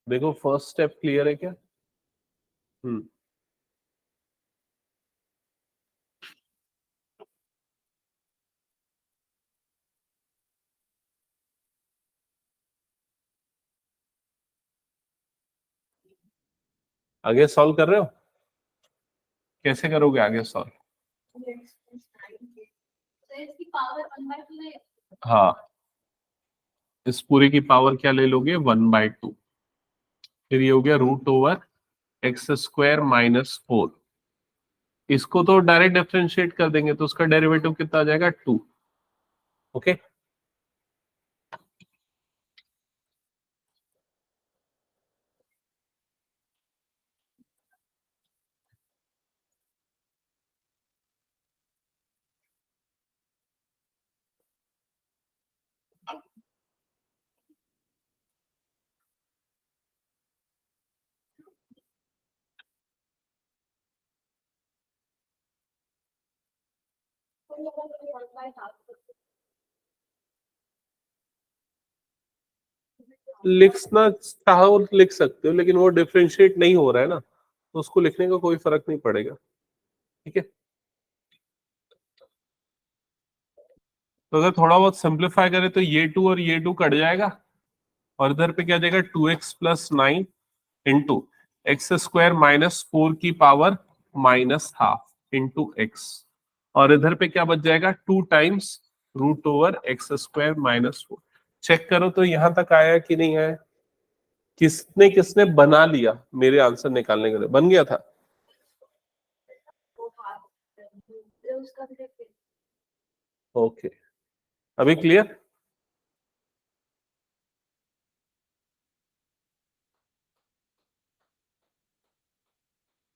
देखो फर्स्ट स्टेप क्लियर है क्या? हम्म, आगे सॉल्व कर रहे हो? कैसे करोगे आगे सॉल्व? तो इसकी पावर 1/2 है। हाँ, इस पूरे की पावर क्या ले लोगे, 1/2। फिर ये हो गया root over X square minus 4। इसको तो डायरेक्ट डिफरेंशिएट कर देंगे तो उसका डेरिवेटिव कितना आ जाएगा, 2। ओके, तो ये 1/2 लिखना चाहो तो लिख सकते हो, लेकिन वो डिफरेंशिएट नहीं हो रहा है ना, तो उसको लिखने का कोई फर्क नहीं पड़ेगा। ठीक है, तो अगर थोड़ा बहुत सिंप्लीफाई करें तो ये 2 और ये 2 कट जाएगा, और इधर पे क्या जाएगा, 2x+9 into X square minus 4 की पावर -½ इंटू एक्स, और इधर पे क्या बच जाएगा, 2 times root over X square minus 4। Check करो तो यहां तक आया कि नहीं आया, किसने किसने बना लिया मेरे आंसर निकालने के लिए, बन गया था? वो हाथ फिर उसका भी देख ओके, अभी क्लियर?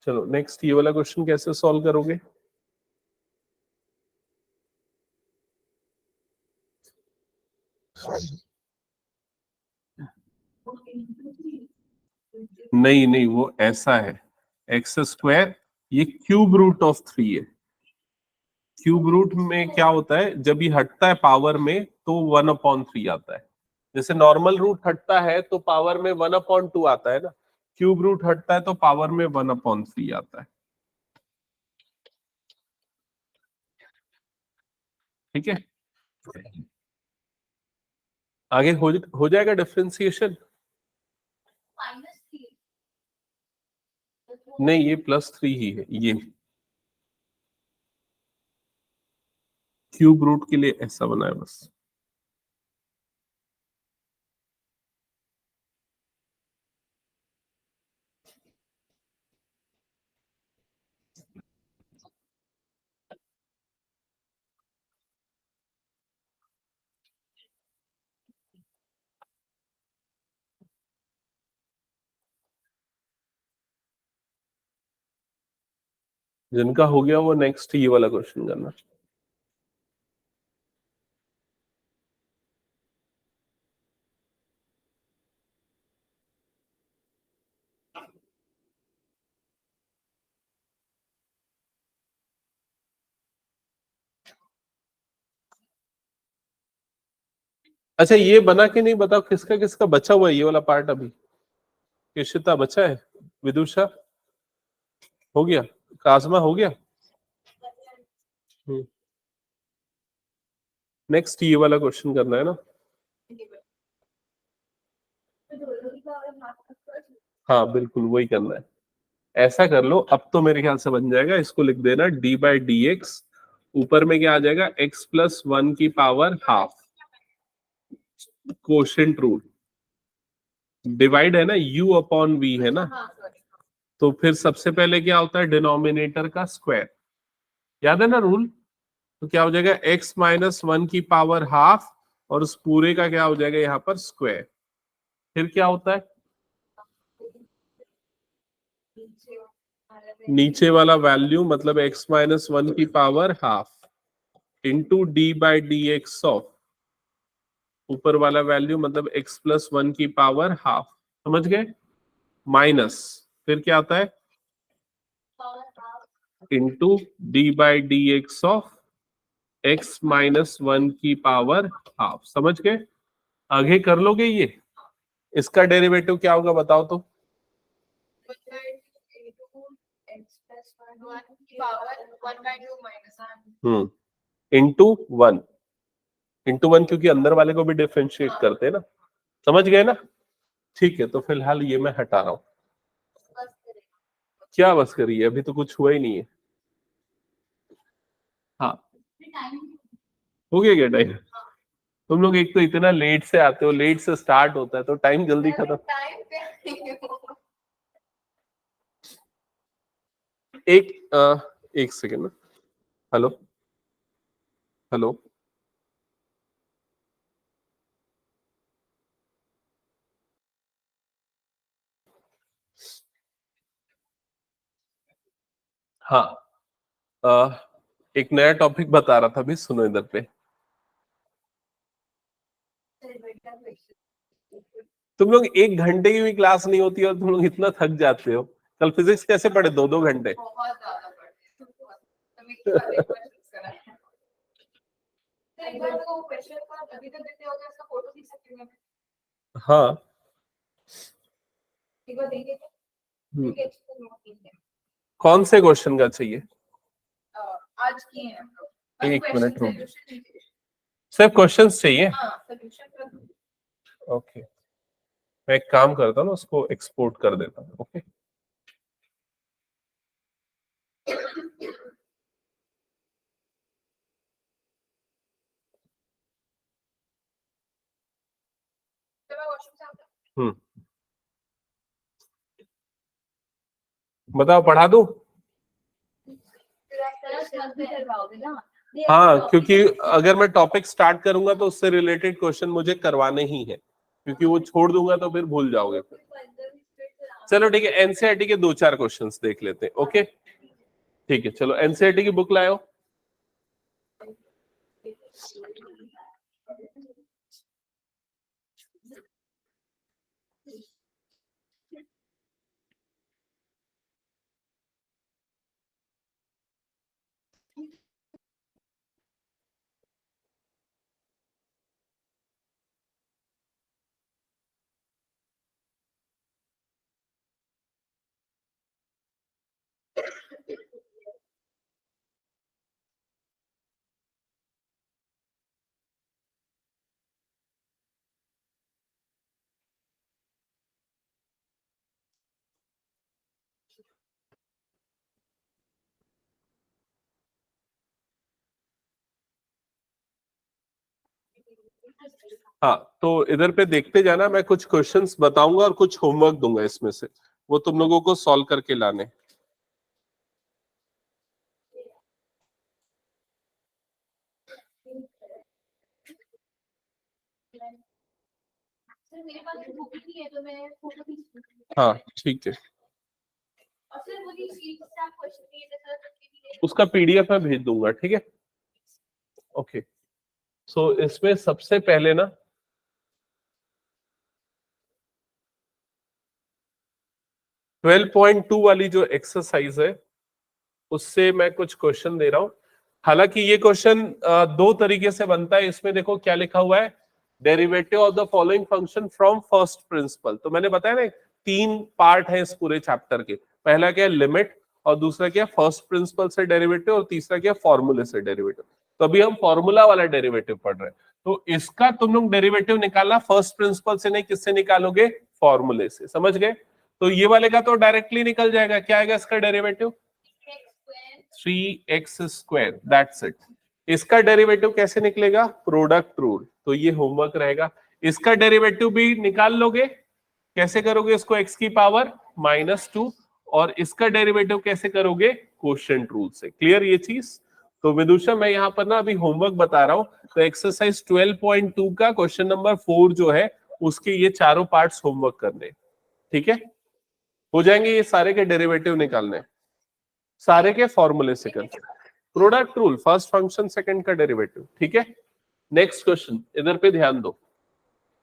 चलो नेक्स्ट, ये वाला क्वेश्चन कैसे सॉल्व करोगे? नहीं नहीं, वो ऐसा है, एक्स स्क्वायर, ये क्यूब रूट ऑफ 3 है। क्यूब रूट में क्या होता है, जब ये हटता है पावर में तो 1/3 आता है। जैसे नॉर्मल रूट हटता है तो पावर में 1/2 आता है ना, क्यूब रूट हटता है तो पावर में 1/3 आता है। ठीक है, आगे हो जाएगा डिफरेंशिएशन। -3 नहीं, ये +3 ही है, ये क्यूब रूट के लिए ऐसा बना है बस। जिनका हो गया वो नेक्स्ट ये वाला क्वेश्चन करना। अच्छा ये बना के नहीं, बताओ किसका किसका बचा हुआ है ये वाला पार्ट अभी? किशिता बचा है, विदुषा हो गया, काजमा हो गया। नेक्स्ट ये वाला क्वेश्चन करना है ना? हाँ बिल्कुल वही करना है। ऐसा कर लो, अब तो मेरे ख्याल से बन जाएगा। इसको लिख देना डी बाई डी एक्स, ऊपर में क्या आ जाएगा, एक्स प्लस वन की power half, quotient rule, divide है ना, u अपॉन v है ना। तो फिर सबसे पहले क्या होता है, डिनोमिनेटर का स्क्वायर, याद है ना रूल। तो क्या हो जाएगा, x माइनस वन की पावर हाफ, और उस पूरे का क्या हो जाएगा यहाँ पर स्क्वायर। फिर क्या होता है, नीचे वाला वैल्यू मतलब x माइनस वन की power half into D by D x of, ऊपर वाला वैल्यू मतलब x प्लस वन की पावर हाफ, समझ गए, माइनस फिर क्या आता है into D by D x of x minus one की पावर हाफ, समझ गए। आगे कर लोगे ये, इसका डेरिवेटिव क्या होगा बताओ तो। इंटू वन, इंटू वन, क्योंकि अंदर वाले को भी डिफरेंशिएट करते हैं ना, समझ गए ना। ठीक है, तो फिलहाल ये मैं हटा रहा हूं। क्या बस करिए, अभी तो कुछ हुआ ही नहीं है। हाँ हो गया क्या टाइम? तुम लोग एक तो इतना लेट से आते हो, लेट से स्टार्ट होता है तो टाइम जल्दी खत्म। एक सेकेंड ना, हेलो हेलो, हाँ एक नया टॉपिक बता रहा था अभी, सुनो इधर पे। तुम लोग एक घंटे की भी क्लास नहीं होती और तुम लोग इतना थक जाते हो। कल फिजिक्स कैसे पढ़े, दो दो घंटे? बहुत ज्यादा पढ़ते हैं। एक बार वो क्वेश्चन का अभी तक देते होगे, उसका फोटो खींच सकते हैं। हाँ एक बार देंगे तो कौन से क्वेश्चन का चाहिए? आज किए हैं हम लोग। एक मिनट रुक, solution सिर्फ क्वेश्चंस चाहिए? हाँ solution ओके, मैं एक काम करता हूँ ना, उसको एक्सपोर्ट कर देता हूँ। ओके हम्म, बताओ पढ़ा दूं? हाँ क्योंकि अगर मैं टॉपिक स्टार्ट करूंगा तो उससे रिलेटेड क्वेश्चन मुझे करवाने ही है, क्योंकि वो छोड़ दूंगा तो फिर भूल जाओगे। चलो ठीक है, एनसीईआरटी के दो चार क्वेश्चंस देख लेते हैं। ओके ठीक है, चलो एनसीईआरटी की बुक लाओ। हाँ तो इधर पे देखते जाना, मैं कुछ क्वेश्चंस बताऊंगा और कुछ होमवर्क दूंगा इसमें से, वो तुम लोगों को सॉल्व करके लाने। मेरे पास बुक नहीं है तो मैं फोटो खींच। हाँ ठीक है, और फिर वो शीट से आप क्वेश्चन दिए थे सर, उसका पीडीएफ मैं भेज दूंगा, ठीक है। ओके सो इसमें सबसे पहले ना 12.2 वाली जो एक्सरसाइज है उससे मैं कुछ क्वेश्चन दे रहा हूं। हालांकि ये क्वेश्चन दो तरीके से बनता है। इसमें देखो क्या लिखा हुआ है, derivative of the following function from first principle. तो मैंने बताया ना 3 पार्ट है इस पूरे चैप्टर के। पहला क्या है लिमिट, और दूसरा क्या फर्स्ट प्रिंसिपल से डेरिवेटिव, और तीसरा क्या फॉर्मूले से डेरिवेटिव। तो अभी हम फॉर्मूला वाला डेरिवेटिव पढ़ रहे हैं। तो इसका तुम लोग डेरिवेटिव निकालना फर्स्ट प्रिंसिपल से नहीं, किससे निकालोगे? फॉर्मूले से। समझ गए? तो ये वाले का तो डायरेक्टली निकल जाएगा। क्या आएगा इसका derivative? 3x square, that's it. इसका डेरिवेटिव कैसे निकलेगा? Product rule. तो ये होमवर्क रहेगा। इसका डेरिवेटिव भी निकाल लोगे। कैसे करोगे इसको? x की पावर -2। और इसका डेरिवेटिव कैसे करोगे? क्वोशिएंट रूल से। क्लियर ये चीज? तो विदुषा मैं यहाँ पर ना अभी होमवर्क बता रहा हूं। तो एक्सरसाइज 12.2 का क्वेश्चन नंबर 4 जो है उसके ये चारों पार्ट्स होमवर्क करने। ठीक है, हो जाएंगे। ये सारे के डेरिवेटिव निकालने, सारे के फॉर्मूले से करके। Product rule, first function second का डेरिवेटिव। ठीक है, नेक्स्ट क्वेश्चन इधर पे ध्यान दो,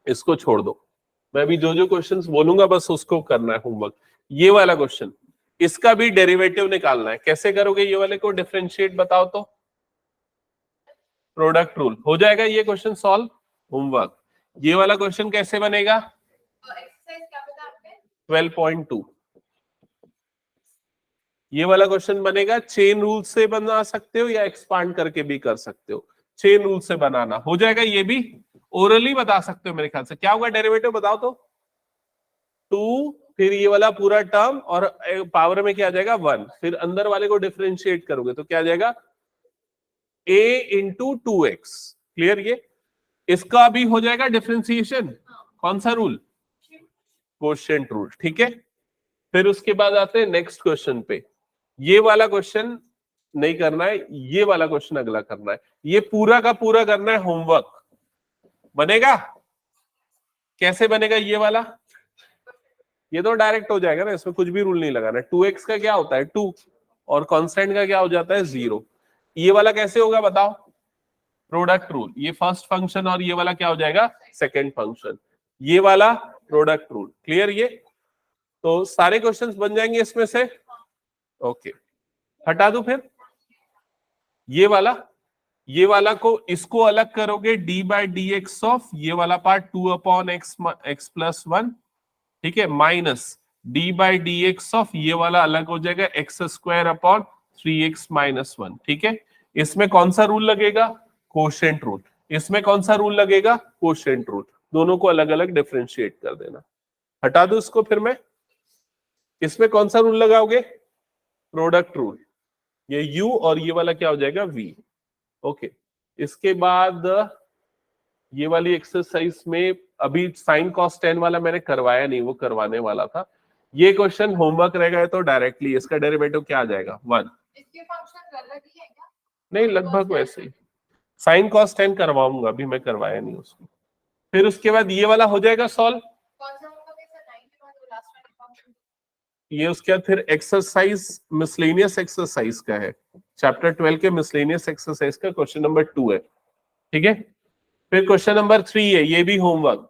इसको छोड़ दो। मैं भी जो जो क्वेश्चंस बोलूंगा बस उसको करना है होमवर्क। ये वाला क्वेश्चन, इसका भी डेरिवेटिव निकालना है। कैसे करोगे ये वाले को? डिफरेंशिएट बताओ तो। प्रोडक्ट रूल हो जाएगा ये क्वेश्चन सॉल्व। होमवर्क ये वाला क्वेश्चन कैसे बनेगा? एक्सरसाइज क्या बता आपने? 12.2 ये वाला क्वेश्चन बनेगा। चेन रूल से बना सकते हो या एक्सपांड करके भी कर सकते हो। चेन रूल से बनाना हो जाएगा। ये भी ओरली बता सकते हो मेरे ख्याल से। क्या होगा डेरिवेटिव बताओ तो? 2, फिर ये वाला पूरा टर्म, और पावर में क्या आ जाएगा? 1। फिर अंदर वाले को डिफरेंशिएट करोगे तो क्या आ जाएगा? a into 2x। क्लियर? ये इसका भी हो जाएगा डिफरेंशिएशन। कौन सा रूल? Quotient rule. ठीक है, फिर उसके बाद आते हैं नेक्स्ट क्वेश्चन पे। ये वाला क्वेश्चन नहीं करना है, ये वाला क्वेश्चन अगला करना है। ये पूरा का पूरा करना है होमवर्क। बनेगा? कैसे बनेगा ये वाला? ये तो डायरेक्ट हो जाएगा ना, इसमें कुछ भी रूल नहीं लगाना। 2x का क्या होता है? 2, और कांस्टेंट का क्या हो जाता है? 0। ये वाला कैसे होगा बताओ? Product rule. ये फर्स्ट फंक्शन और ये वाला क्या हो जाएगा? Second function. ये वाला प्रोडक्ट रूल। क्लियर? ये तो सारे क्वेश्चंस बन जाएंगे इसमें से। ओके, हटा दो फिर ये वाला को, इसको अलग करोगे d/dx ऑफ ये वाला पार्ट 2/x प्लस 1। ठीक है, माइनस d/dx ऑफ ये वाला अलग हो जाएगा x² 3x - 1। ठीक है, इसमें कौन सा रूल लगेगा? Quotient rule. इसमें कौन सा रूल लगेगा? Quotient rule. दोनों को अलग अलग डिफरेंशिएट कर देना। हटा दो इसको फिर मैं। इसमें कौन सा रूल लगाओगे? Product rule. ये u और ये वाला क्या हो जाएगा? v। ओके, इसके बाद ये वाली एक्सरसाइज में अभी साइन कॉस tan वाला मैंने करवाया नहीं, वो करवाने वाला था। ये क्वेश्चन होमवर्क रहेगा तो डायरेक्टली इसका डेरिवेटिव क्या आ जाएगा? 1। इसके फंक्शन अलग ही है क्या? नहीं, लगभग वैसे ही। साइन कॉस tan करवाऊंगा, अभी मैं करवाया नहीं उसको। फिर उसके बाद ये वाला हो जाएगा सॉल्व। कौन सा होगा? वैसे 9 के बाद लास्ट वाला फंक्शन। ये उसके बाद फिर एक्सरसाइज मिसलेनियस एक्सरसाइज का है, चैप्टर 12 के मिसलेनियस एक्सरसाइज का क्वेश्चन नंबर 2 है। ठीक है, फिर क्वेश्चन नंबर 3 है, ये भी होमवर्क।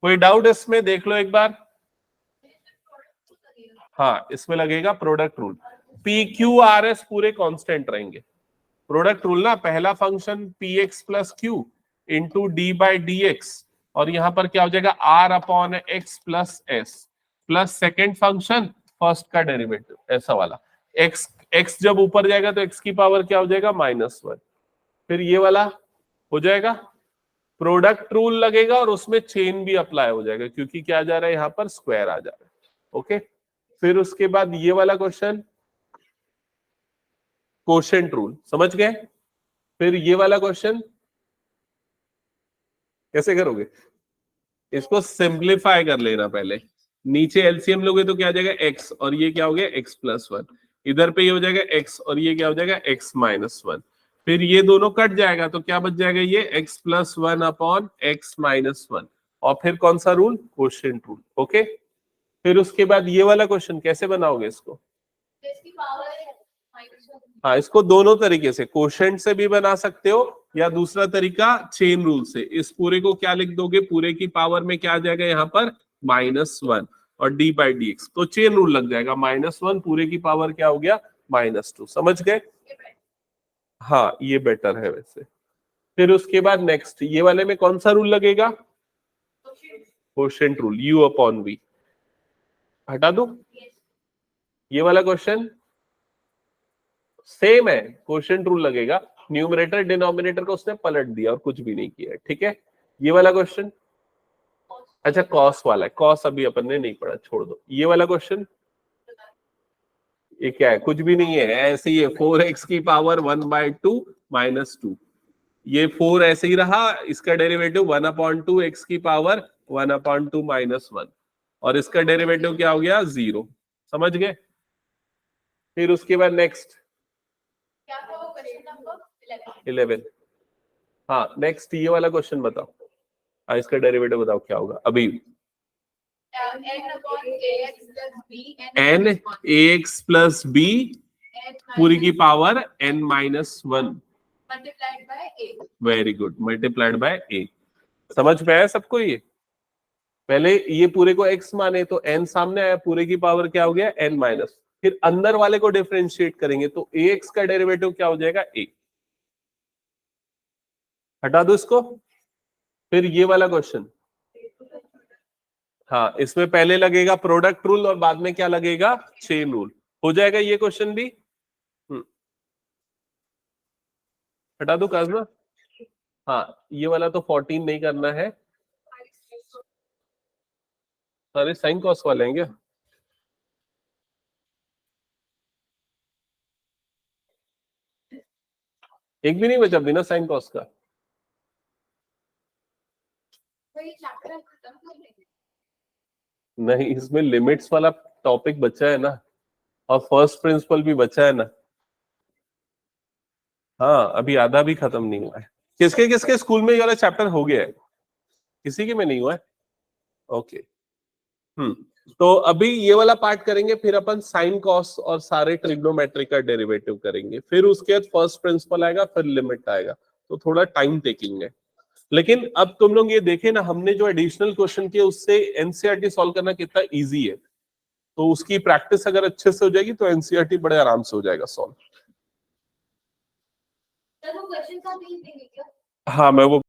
कोई डाउट इसमें? देख लो एक बार। हाँ, इसमें लगेगा प्रोडक्ट रूल। PQRS पूरे कांस्टेंट रहेंगे। प्रोडक्ट रूल ना, पहला function px plus Q into d/dx, और यहां पर क्या हो जाएगा? r/x plus s, plus second function first का डेरिवेटिव, ऐसा वाला। x जब ऊपर जाएगा तो x की पावर क्या हो जाएगा? -1। फिर ये वाला हो जाएगा, प्रोडक्ट रूल लगेगा और उसमें चेन भी अप्लाई हो जाएगा, क्योंकि क्या जा रहा है यहाँ पर? स्क्वायर आ जा रहा है। ओके, फिर उसके बाद ये वाला क्वेश्चन क्वोशिएंट रूल, समझ गए? फिर ये वाला क्वेश्चन कैसे करोगे? इसको सिंप्लीफाई कर लेना पहले। नीचे एलसीएम लोगे तो क्या आ जाएगा? x, और ये क्या हो गया? x plus 1। इधर पे ये हो जाएगा x, और ये क्या हो जाएगा? x minus 1। फिर ये दोनों कट जाएगा तो क्या बच जाएगा? ये x प्लस 1/x माइनस 1। और फिर कौन सा रूल? Quotient rule. ओके, फिर उसके बाद ये वाला क्वेश्चन कैसे बनाओगे इसको? इसकी पावर है -1। हाँ, इसको दोनों तरीके से, क्वोशिएंट से भी बना सकते हो, या दूसरा तरीका चेन रूल से। इस पूरे को क्या लिख दोगे? पूरे की पावर में क्या आ जाएगा यहाँ पर? -1, और d/dx तो चेन रूल लग जाएगा। -1 पूरे की पावर क्या हो गया? -2। समझ गए? हाँ, ये बेटर है वैसे। फिर उसके बाद नेक्स्ट ये वाले में कौन सा रूल लगेगा? Quotient rule, u upon v। हटा दो ये वाला क्वेश्चन सेम है, क्वोशिएंट रूल लगेगा। न्यूमरेटर डिनोमिनेटर को उसने पलट दिया और कुछ भी नहीं किया है, ठीक है। ये वाला क्वेश्चन, अच्छा कॉस वाला है, कॉस अभी अपन ने नहीं पढ़ा, छोड़ दो। ये वाला क्वेश्चन ये क्या है? कुछ भी नहीं है, ऐसे ही है, 4x की पावर 1/2 माइनस 2। ये 4 ऐसे ही रहा, इसका डेरिवेटिव 1/2 x की पावर 1/2 माइनस 1, और इसका डेरिवेटिव क्या हो गया? 0। समझ गए? फिर उसके बाद नेक्स्ट क्या था वो क्वेश्चन नंबर 11। हाँ नेक्स्ट ये वाला क्वेश्चन बताओ। इसका डेरिवेटिव बताओ क्या होगा अभी। n upon ax plus b n ax plus b पूरी की power n minus 1 multiplied by a। Very good, multiplied by a। समझ में आया सबको? ये पहले ये पूरे को x माने तो n सामने आया, पूरे की पावर क्या हो गया? n minus. फिर अंदर वाले को डिफरेंशिएट करेंगे तो ax का डेरिवेटिव क्या हो जाएगा? a। हटा दो इसको। फिर ये वाला क्वेश्चन, हाँ इसमें पहले लगेगा प्रोडक्ट रूल और बाद में क्या लगेगा? Chain rule. हो जाएगा ये क्वेश्चन भी। हटा दो काजमा। हाँ ये वाला तो 14 नहीं करना है, सारे साइन कॉस वाले हैं क्या? एक भी नहीं बचा बिना साइन कॉस का? तो ये चैप्टर हम खत्म कर लेंगे। नहीं, इसमें लिमिट्स वाला टॉपिक बचा है ना, और फर्स्ट प्रिंसिपल भी बचा है ना। हाँ अभी आधा भी खत्म नहीं हुआ है। किसके किसके स्कूल में ये वाला चैप्टर हो गया है? किसी के में नहीं हुआ है? ओके। तो अभी ये वाला पार्ट करेंगे, फिर अपन साइन कॉस और सारे ट्रिग्नोमेट्री का डेरिवेटिव करेंगे, फिर उसके बाद फर्स्ट प्रिंसिपल आएगा, फिर लिमिट आएगा। तो थोड़ा टाइम टेकिंग है, लेकिन अब तुम लोग ये देखे ना, हमने जो एडिशनल क्वेश्चन किए उससे एनसीईआरटी सॉल्व करना कितना इजी है। तो उसकी प्रैक्टिस अगर अच्छे से हो जाएगी तो एनसीईआरटी बड़े आराम से हो जाएगा सॉल्व। चलो क्वेश्चन का भी देंगे क्या? हाँ मैं वो